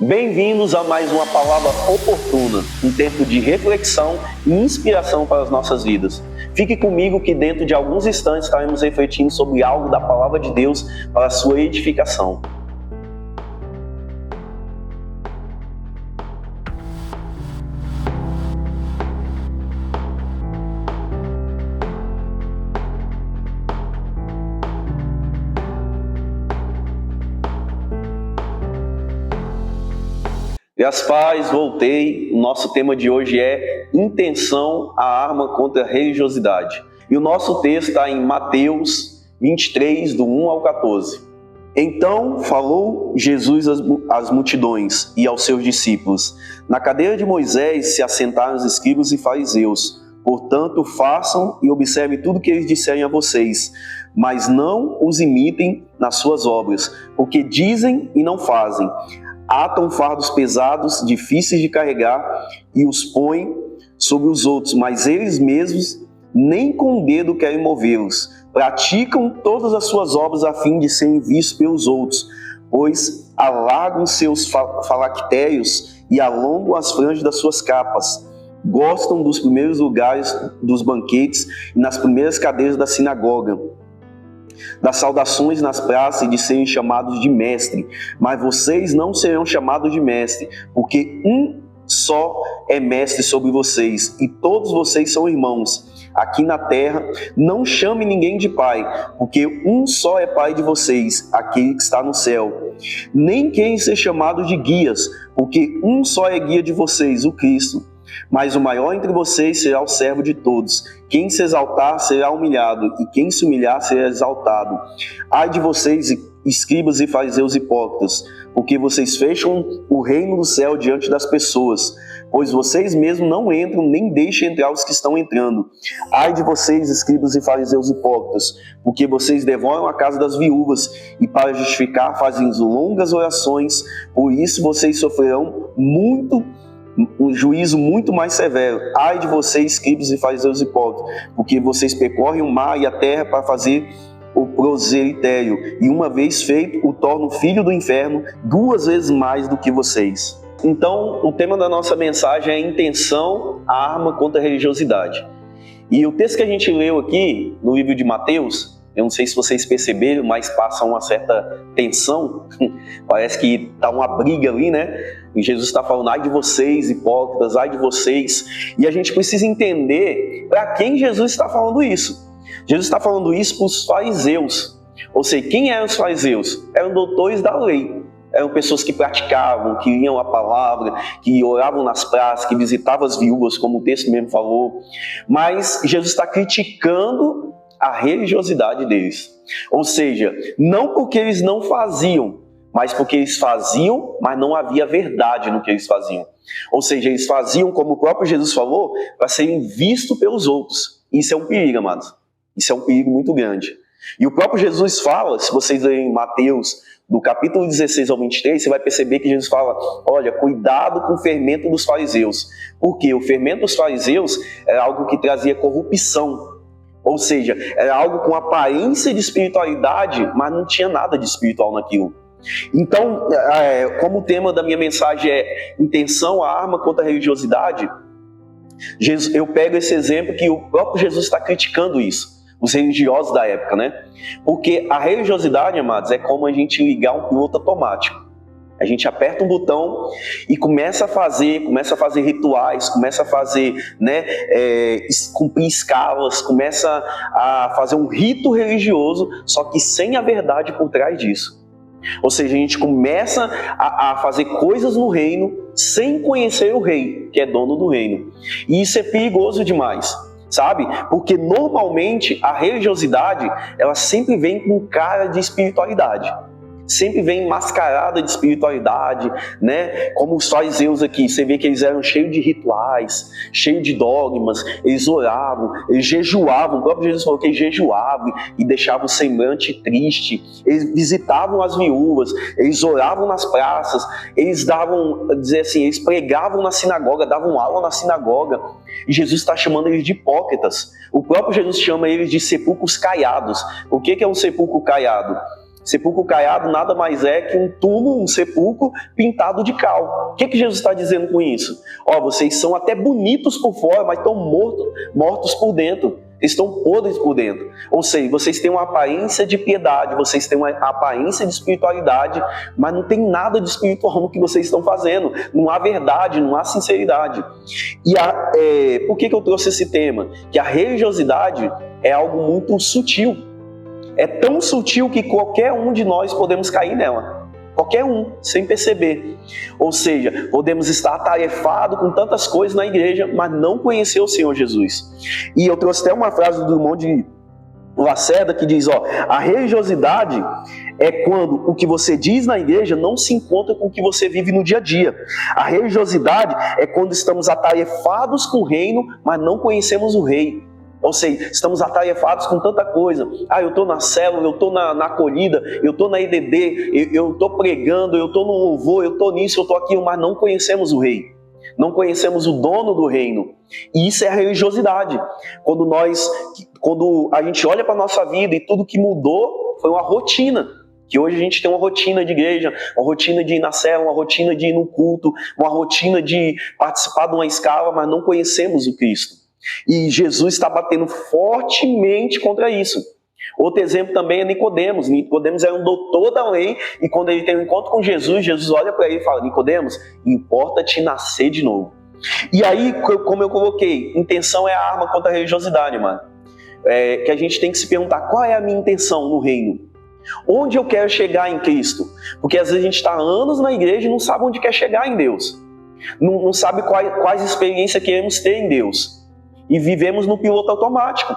Bem-vindos a mais uma palavra oportuna, um tempo de reflexão e inspiração para as nossas vidas. Fique comigo que dentro de alguns instantes estaremos refletindo sobre algo da palavra de Deus para a sua edificação. Graças a Deus, voltei. O nosso tema de hoje é intenção, a arma contra a religiosidade. E o nosso texto está em Mateus 23, do 1 ao 14. Então falou Jesus às multidões e aos seus discípulos. Na cadeira de Moisés se assentaram os escribas e fariseus. Portanto, façam e observem tudo o que eles disserem a vocês, mas não os imitem nas suas obras, porque dizem e não fazem. Atam fardos pesados, difíceis de carregar, e os põem sobre os outros, mas eles mesmos nem com o dedo querem movê-los. Praticam todas as suas obras a fim de serem vistos pelos outros, pois alargam seus falactérios e alongam as franjas das suas capas. Gostam dos primeiros lugares dos banquetes e nas primeiras cadeiras da sinagoga, das saudações nas praças e de serem chamados de mestre. Mas vocês não serão chamados de mestre, porque um só é mestre sobre vocês, e todos vocês são irmãos. Aqui na terra, não chame ninguém de pai, porque um só é pai de vocês, aquele que está no céu. Nem querem ser chamados de guias, porque um só é guia de vocês, o Cristo. Mas o maior entre vocês será o servo de todos. Quem se exaltar será humilhado, e quem se humilhar será exaltado. Ai de vocês, escribas e fariseus hipócritas, porque vocês fecham o reino do céu diante das pessoas, pois vocês mesmos não entram, nem deixam entrar os que estão entrando. Ai de vocês, escribas e fariseus hipócritas, porque vocês devoram a casa das viúvas, e para justificar fazem longas orações, por isso vocês sofrerão um juízo muito mais severo. Ai de vocês, escribas e fariseus hipócritas, porque vocês percorrem o mar e a terra para fazer o proselitério, e uma vez feito, o tornam filho do inferno 2 vezes mais do que vocês. Então, o tema da nossa mensagem é intenção, a arma contra a religiosidade. E o texto que a gente leu aqui, no livro de Mateus, eu não sei se vocês perceberam, mas passa uma certa tensão. Parece que está uma briga ali, né? E Jesus está falando, ai de vocês, hipócritas, ai de vocês. E a gente precisa entender para quem Jesus está falando isso. Jesus está falando isso para os fariseus. Ou seja, quem eram os fariseus? Eram doutores da lei. Eram pessoas que praticavam, que liam a palavra, que oravam nas praças, que visitavam as viúvas, como o texto mesmo falou. Mas Jesus está criticando a religiosidade deles. Ou seja, não porque eles não faziam, mas porque eles faziam, mas não havia verdade no que eles faziam. Ou seja, eles faziam, como o próprio Jesus falou, para serem vistos pelos outros. Isso é um perigo, amados. Isso é um perigo muito grande. E o próprio Jesus fala, se vocês lerem Mateus, do capítulo 16 ao 23, você vai perceber que Jesus fala, olha, cuidado com o fermento dos fariseus. Porque o fermento dos fariseus era algo que trazia corrupção. Ou seja, era algo com aparência de espiritualidade, mas não tinha nada de espiritual naquilo. Então, como o tema da minha mensagem é intenção, a arma contra a religiosidade, eu pego esse exemplo que o próprio Jesus está criticando isso, os religiosos da época, né? Porque a religiosidade, amados, é como a gente ligar um piloto automático. A gente aperta um botão e começa a fazer rituais, começa a fazer, cumprir escalas, começa a fazer um rito religioso, só que sem a verdade por trás disso. Ou seja, a gente começa a fazer coisas no reino sem conhecer o rei, que é dono do reino. E isso é perigoso demais, sabe? Porque normalmente a religiosidade, ela sempre vem com cara de espiritualidade. Sempre vem mascarada de espiritualidade, né? Como os fariseus aqui, você vê que eles eram cheios de rituais, cheios de dogmas, eles oravam, eles jejuavam, o próprio Jesus falou que eles jejuavam e deixavam o semblante triste, eles visitavam as viúvas, eles oravam nas praças, eles eles pregavam na sinagoga, davam aula na sinagoga, e Jesus está chamando eles de hipócritas. O próprio Jesus chama eles de sepulcros caiados. O que é um sepulcro caiado? Sepulcro caiado nada mais é que um túmulo, um sepulcro pintado de cal. O que Jesus está dizendo com isso? Ó, vocês são até bonitos por fora, mas estão mortos por dentro. Estão podres por dentro. Ou seja, vocês têm uma aparência de piedade, vocês têm uma aparência de espiritualidade, mas não tem nada de espiritual no que vocês estão fazendo. Não há verdade, não há sinceridade. E por que eu trouxe esse tema? Que a religiosidade é algo muito sutil. É tão sutil que qualquer um de nós podemos cair nela. Qualquer um, sem perceber. Ou seja, podemos estar atarefados com tantas coisas na igreja, mas não conhecer o Senhor Jesus. E eu trouxe até uma frase do Drummond de Lacerda que diz, ó, a religiosidade é quando o que você diz na igreja não se encontra com o que você vive no dia a dia. A religiosidade é quando estamos atarefados com o reino, mas não conhecemos o rei. Ou seja, estamos atarefados com tanta coisa. Eu estou na célula, eu estou na acolhida, eu estou na EDD, eu estou pregando, eu estou no louvor, eu estou nisso, eu estou aquilo, mas não conhecemos o rei. Não conhecemos o dono do reino. E isso é a religiosidade. Quando a gente olha para a nossa vida e tudo que mudou foi uma rotina. Que hoje a gente tem uma rotina de igreja, uma rotina de ir na célula, uma rotina de ir no culto, uma rotina de participar de uma escala, mas não conhecemos o Cristo. E Jesus está batendo fortemente contra isso. Outro exemplo também é Nicodemos. Nicodemos era um doutor da lei e quando ele tem um encontro com Jesus, Jesus olha para ele e fala, Nicodemos, importa-te nascer de novo. E aí, como eu coloquei, intenção é a arma contra a religiosidade, mano. Que a gente tem que se perguntar, qual é a minha intenção no reino? Onde eu quero chegar em Cristo? Porque às vezes a gente está há anos na igreja e não sabe onde quer chegar em Deus. Não sabe quais experiências queremos ter em Deus. E vivemos no piloto automático.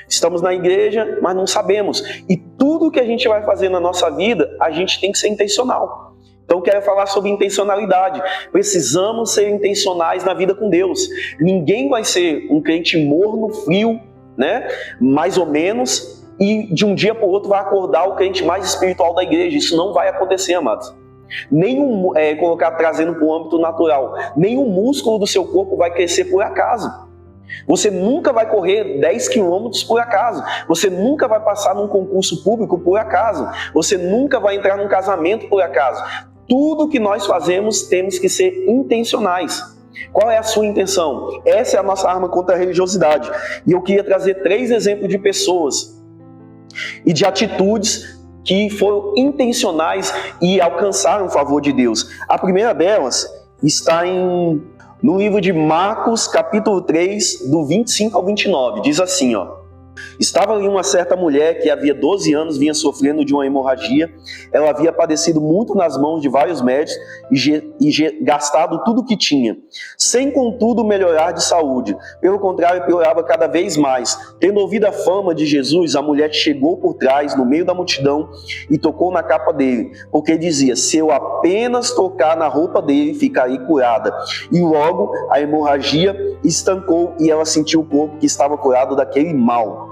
Estamos na igreja, mas não sabemos. E tudo que a gente vai fazer na nossa vida, a gente tem que ser intencional. Então eu quero falar sobre intencionalidade. Precisamos ser intencionais na vida com Deus. Ninguém vai ser um crente morno, frio, né? Mais ou menos, e de um dia para o outro vai acordar o crente mais espiritual da igreja. Isso não vai acontecer, amados. Trazendo para o âmbito natural, nenhum músculo do seu corpo vai crescer por acaso. Você nunca vai correr 10 quilômetros por acaso. Você nunca vai passar num concurso público por acaso. Você nunca vai entrar num casamento por acaso. Tudo que nós fazemos temos que ser intencionais. Qual é a sua intenção? Essa é a nossa arma contra a religiosidade. E eu queria trazer 3 exemplos de pessoas e de atitudes que foram intencionais e alcançaram o favor de Deus. A primeira delas está no livro de Marcos, capítulo 3, do 25 ao 29. Diz assim, ó. Estava ali uma certa mulher que havia 12 anos vinha sofrendo de uma hemorragia. Ela havia padecido muito nas mãos de vários médicos e gastado tudo o que tinha, sem contudo melhorar de saúde. Pelo contrário, piorava cada vez mais. Tendo ouvido a fama de Jesus, a mulher chegou por trás, no meio da multidão, e tocou na capa dele, porque dizia, se eu apenas tocar na roupa dele, ficarei curada. E logo a hemorragia estancou e ela sentiu o corpo que estava curado daquele mal.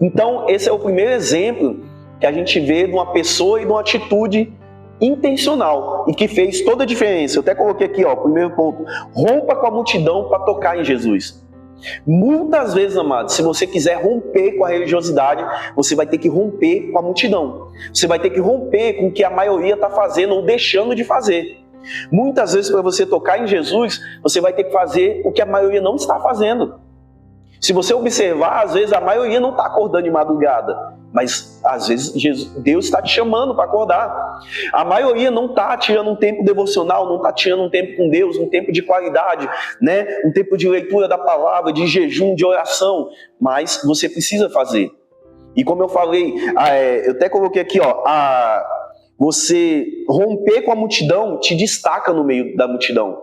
Então, esse é o primeiro exemplo que a gente vê de uma pessoa e de uma atitude intencional e que fez toda a diferença. Eu até coloquei aqui, ó, primeiro ponto, rompa com a multidão para tocar em Jesus. Muitas vezes, amados, se você quiser romper com a religiosidade, você vai ter que romper com a multidão. Você vai ter que romper com o que a maioria está fazendo ou deixando de fazer. Muitas vezes, para você tocar em Jesus, você vai ter que fazer o que a maioria não está fazendo. Se você observar, às vezes a maioria não está acordando de madrugada, mas às vezes Deus está te chamando para acordar. A maioria não está tirando um tempo devocional, não está tirando um tempo com Deus, um tempo de qualidade, né? Um tempo de leitura da palavra, de jejum, de oração, mas você precisa fazer. E como eu falei, eu até coloquei aqui, ó, você romper com a multidão te destaca no meio da multidão.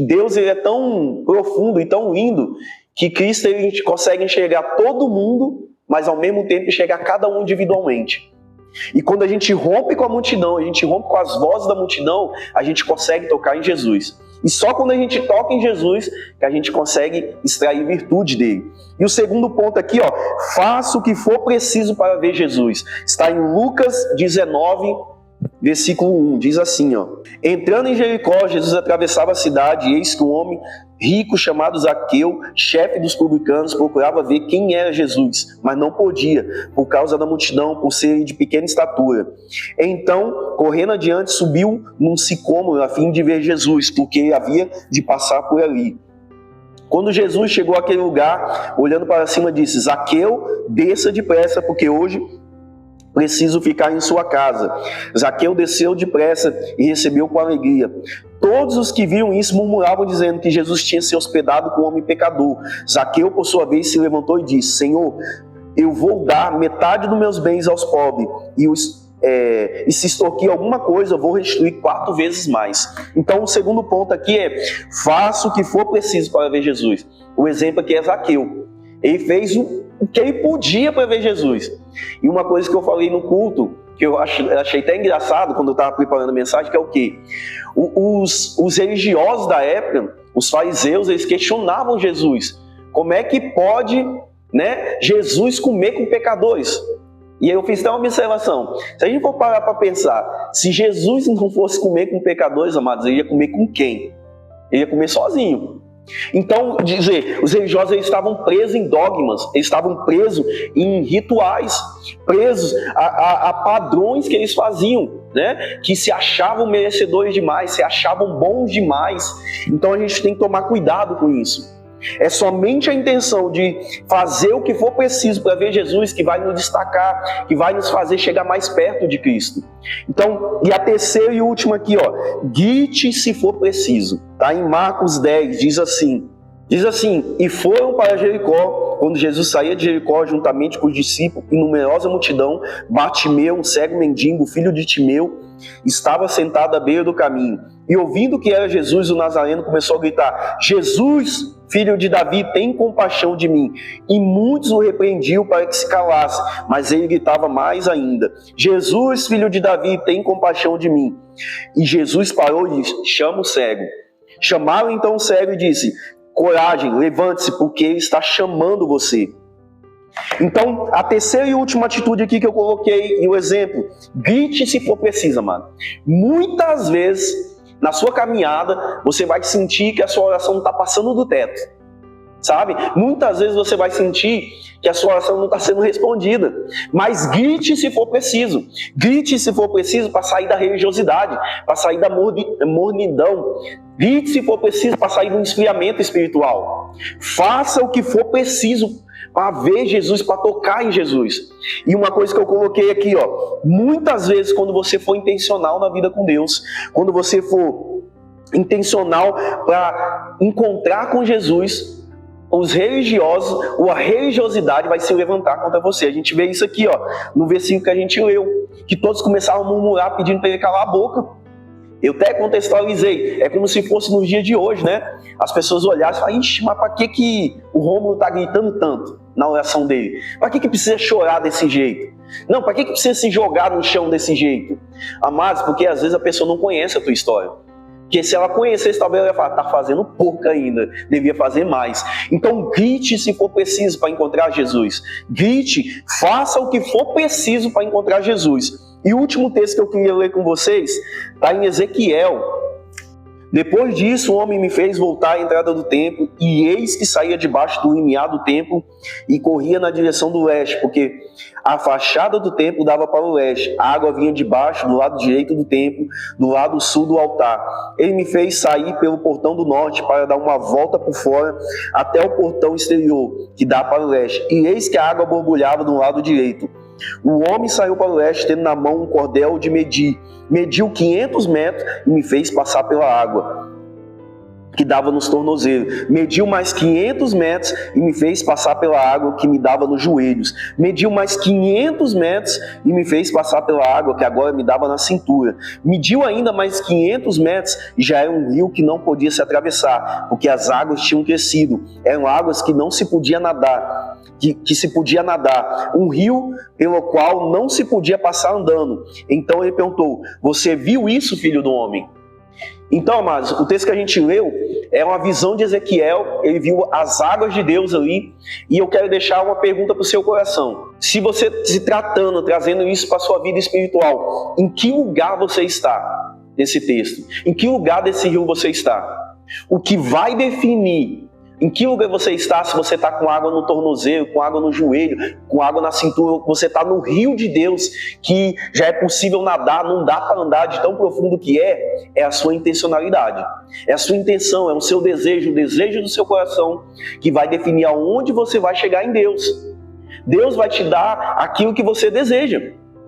Deus ele é tão profundo e tão lindo que Cristo ele consegue enxergar todo mundo, mas ao mesmo tempo enxergar cada um individualmente. E quando a gente rompe com a multidão, a gente rompe com as vozes da multidão, a gente consegue tocar em Jesus. E só quando a gente toca em Jesus que a gente consegue extrair virtude dele. E o segundo ponto aqui, ó, faça o que for preciso para ver Jesus. Está em Lucas 19, versículo 1, diz assim, ó: entrando em Jericó, Jesus atravessava a cidade, e eis que um homem rico chamado Zaqueu, chefe dos publicanos, procurava ver quem era Jesus, mas não podia, por causa da multidão, por ser de pequena estatura. Então, correndo adiante, subiu num sicômoro a fim de ver Jesus, porque havia de passar por ali. Quando Jesus chegou àquele lugar, olhando para cima, disse: Zaqueu, desça depressa, porque hoje preciso ficar em sua casa. Zaqueu desceu depressa e recebeu com alegria. Todos os que viram isso murmuravam, dizendo que Jesus tinha se hospedado com um homem pecador. Zaqueu, por sua vez, se levantou e disse: Senhor, eu vou dar metade dos meus bens aos pobres, e se extorquir alguma coisa, eu vou restituir 4 vezes mais. Então, o segundo ponto aqui é: faça o que for preciso para ver Jesus. O exemplo aqui é Zaqueu. Ele fez o que ele podia para ver Jesus. E uma coisa que eu falei no culto, que eu achei até engraçado quando eu estava preparando a mensagem, que é o quê? Os religiosos da época, os fariseus, eles questionavam Jesus. Como é que pode, né, Jesus comer com pecadores? E aí eu fiz até uma observação. Se a gente for parar para pensar, se Jesus não fosse comer com pecadores, amados, ele ia comer com quem? Ele ia comer sozinho. Então, dizer, os religiosos eles estavam presos em dogmas, eles estavam presos em rituais, presos a padrões que eles faziam, né? Que se achavam merecedores demais, se achavam bons demais. Então a gente tem que tomar cuidado com isso. É somente a intenção de fazer o que for preciso para ver Jesus que vai nos destacar, que vai nos fazer chegar mais perto de Cristo. Então, e a terceira e última aqui, ó: grite se for preciso. Tá em Marcos 10, diz assim: e foram para Jericó. Quando Jesus saía de Jericó, juntamente com os discípulos e numerosa multidão, Bartimeu, um cego mendigo, filho de Timeu, estava sentado à beira do caminho. E ouvindo que era Jesus, o Nazareno começou a gritar: Jesus, filho de Davi, tem compaixão de mim. E muitos o repreendiam para que se calasse, mas ele gritava mais ainda: Jesus, filho de Davi, tem compaixão de mim. E Jesus parou e disse: chama o cego. Chamaram então o cego e disse: coragem, levante-se, porque ele está chamando você. Então, a terceira e última atitude aqui que eu coloquei, e o exemplo: grite se for preciso, amado. Muitas vezes, na sua caminhada, você vai sentir que a sua oração não está passando do teto, sabe? Muitas vezes você vai sentir que a sua oração não está sendo respondida, mas grite se for preciso. Grite se for preciso para sair da religiosidade, para sair da mornidão. Grite se for preciso para sair do esfriamento espiritual. Faça o que for preciso para ver Jesus, para tocar em Jesus. E uma coisa que eu coloquei aqui, ó: muitas vezes quando você for intencional na vida com Deus, quando você for intencional para encontrar com Jesus, os religiosos ou a religiosidade vai se levantar contra você. A gente vê isso aqui, ó, no versículo que a gente leu, que todos começaram a murmurar pedindo para ele calar a boca. Eu até contextualizei, é como se fosse no dia de hoje, né? As pessoas olhassem e falaram: ixi, mas para que o Rômulo está gritando tanto na oração dele? Para que precisa chorar desse jeito? Não, para que precisa se jogar no chão desse jeito? Amados, porque às vezes a pessoa não conhece a tua história. Porque se ela conhecesse, talvez ela ia falar: tá fazendo pouco ainda, devia fazer mais. Então grite se for preciso para encontrar Jesus. Grite, faça o que for preciso para encontrar Jesus. E o último texto que eu queria ler com vocês está em Ezequiel. Depois disso, o homem me fez voltar à entrada do templo, e eis que saía debaixo do limiar do templo e corria na direção do leste, porque a fachada do templo dava para o leste. A água vinha de baixo, do lado direito do templo, do lado sul do altar. Ele me fez sair pelo portão do norte para dar uma volta por fora até o portão exterior, que dá para o leste. E eis que a água borbulhava do lado direito. O homem saiu para o leste, tendo na mão um cordel de medir. Mediu 500 metros e me fez passar pela água, que dava nos tornozelos. Mediu mais 500 metros e me fez passar pela água, que me dava nos joelhos. Mediu mais 500 metros e me fez passar pela água, que agora me dava na cintura. Mediu ainda mais 500 metros e já era um rio que não podia se atravessar, porque as águas tinham crescido. Eram águas que não se podia nadar. Que se podia nadar, um rio pelo qual não se podia passar andando. Então ele perguntou: você viu isso, filho do homem? Então, amados, o texto que a gente leu é uma visão de Ezequiel. Ele viu as águas de Deus ali. E eu quero deixar uma pergunta para o seu coração. Se você se tratando, trazendo isso para a sua vida espiritual, em que lugar você está nesse texto? Em que lugar desse rio você está? O que vai definir em que lugar você está, se você está com água no tornozelo, com água no joelho, com água na cintura, você está no rio de Deus, que já é possível nadar, não dá para andar de tão profundo que é a sua intencionalidade. É a sua intenção, é o seu desejo, o desejo do seu coração, que vai definir aonde você vai chegar em Deus. Deus vai te dar aquilo que você deseja.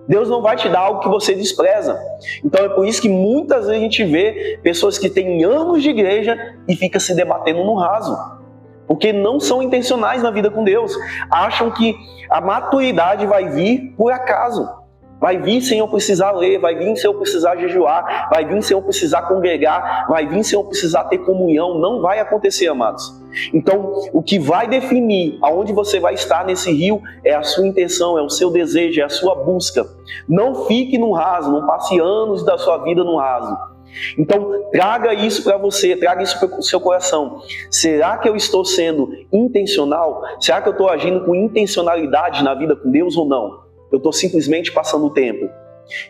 Deus não vai te dar algo que você despreza. Então é por isso que muitas vezes a gente vê pessoas que têm anos de igreja e ficam se debatendo no raso. Porque não são intencionais na vida com Deus. Acham que a maturidade vai vir por acaso. Vai vir sem eu precisar ler, vai vir sem eu precisar jejuar, vai vir sem eu precisar congregar, vai vir sem eu precisar ter comunhão. Não vai acontecer, amados. Então, o que vai definir aonde você vai estar nesse rio é a sua intenção, é o seu desejo, é a sua busca. Não fique no raso, não passe anos da sua vida no raso. Então, traga isso para você, traga isso para o seu coração. Será que eu estou sendo intencional? Será que eu estou agindo com intencionalidade na vida com Deus ou não? Eu estou simplesmente passando o tempo.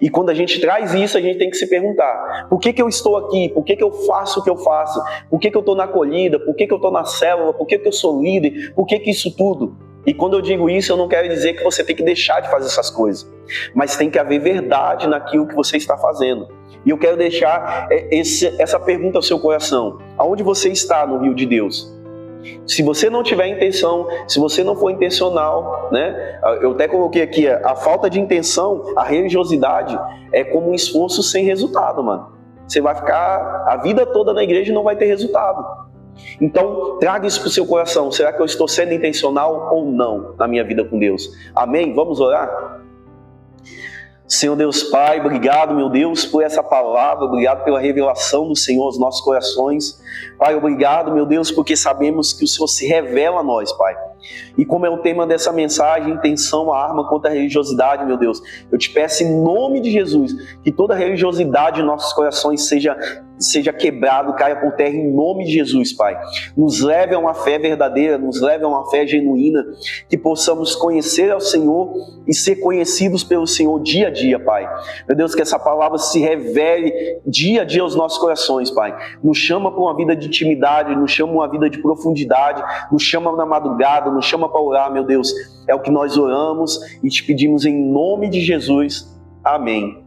E quando a gente traz isso, a gente tem que se perguntar: por que eu estou aqui? Por que eu faço o que eu faço? Por que eu estou na acolhida? Por que eu estou na célula? Por que eu sou líder? Por que isso tudo? E quando eu digo isso, eu não quero dizer que você tem que deixar de fazer essas coisas, mas tem que haver verdade naquilo que você está fazendo. E eu quero deixar essa pergunta ao seu coração: aonde você está no rio de Deus? Se você não tiver intenção, se você não for intencional, né? Eu até coloquei aqui, a falta de intenção, a religiosidade é como um esforço sem resultado, mano. Você vai ficar a vida toda na igreja e não vai ter resultado. Então, traga isso para o seu coração. Será que eu estou sendo intencional ou não na minha vida com Deus? Amém? Vamos orar? Senhor Deus Pai, obrigado, meu Deus, por essa palavra, obrigado pela revelação do Senhor aos nossos corações. Pai, obrigado, meu Deus, porque sabemos que o Senhor se revela a nós, Pai. E como é o tema dessa mensagem, intenção, a arma contra a religiosidade, meu Deus, eu te peço em nome de Jesus, que toda religiosidade em nossos corações seja quebrado, caia por terra em nome de Jesus, Pai. Nos leve a uma fé verdadeira, nos leve a uma fé genuína, que possamos conhecer ao Senhor e ser conhecidos pelo Senhor dia a dia, Pai. Meu Deus, que essa palavra se revele dia a dia aos nossos corações, Pai. Nos chama para uma vida de intimidade, nos chama para uma vida de profundidade, nos chama na madrugada, nos chama para orar, meu Deus. É o que nós oramos e te pedimos em nome de Jesus. Amém.